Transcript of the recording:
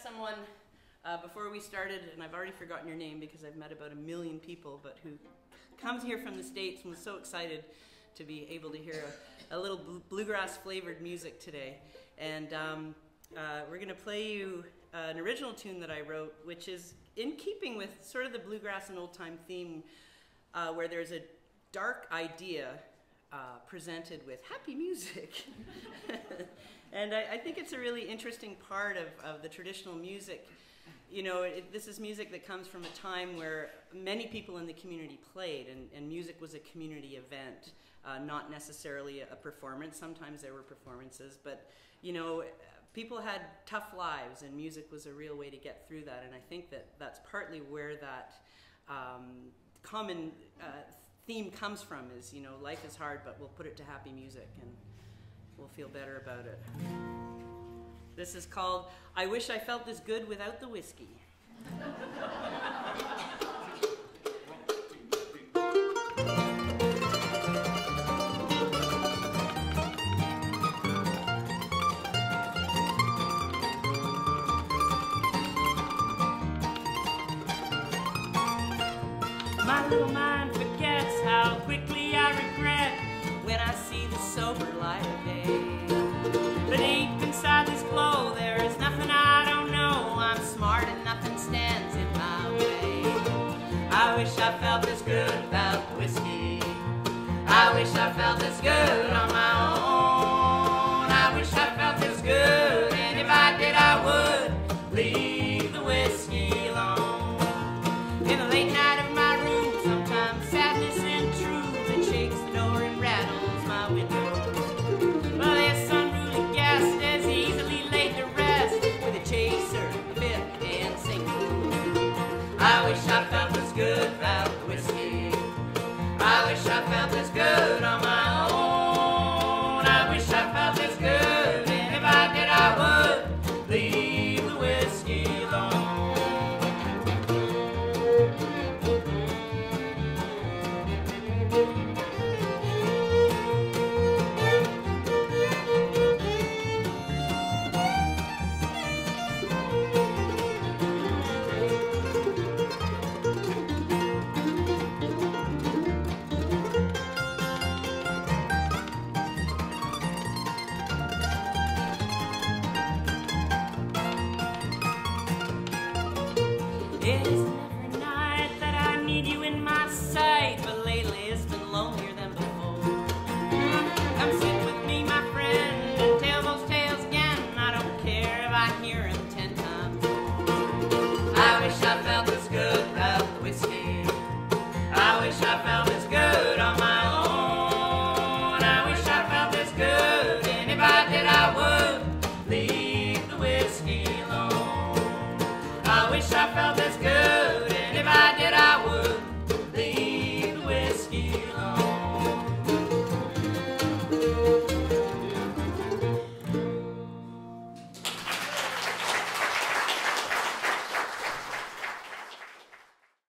someone before we started, and I've already forgotten your name because I've met about 1 million people, but who comes here from the States and was so excited to be able to hear a little bluegrass flavored music today. And we're going to play you an original tune that I wrote, which is in keeping with sort of the bluegrass and old time theme, where there's a dark idea presented with happy music. And I think it's a really interesting part of the traditional music. You know, this is music that comes from a time where many people in the community played, and music was a community event, not necessarily a performance. Sometimes there were performances, but, you know, people had tough lives, and music was a real way to get through that. And I think that that's partly where that common theme comes from is, you know, life is hard, but we'll put it to happy music, and we'll feel better about it. This is called I Wish I Felt This Good Without the Whiskey. My little mind forgets how quickly I regret when I see the sober light of day. But deep inside this glow, there is nothing I don't know. I'm smart and nothing stands in my way. I wish I felt this good without the whiskey. I wish I felt this good on my own. I wish I felt this good, and if I did, I would leave the whiskey alone. In the late night of my room, sometimes sadness intrudes and shakes the door and rattles my window. Well, this unruly guest is easily laid to rest with a chaser, a fifth, and single. I wish I felt this good without the whiskey. I wish I felt this good on my own. I wish I felt this good, and if I did, I would leave the whiskey alone. It isn't every night that I need you in my sight, but lately it's been lonelier than before. Come sit with me, my friend, and tell those tales again. I don't care if I hear them 10 times more. I wish I felt this good without the whiskey. I wish I felt this good on my own. I wish I felt this good, and if I did, I would leave the whiskey alone. I wish I felt this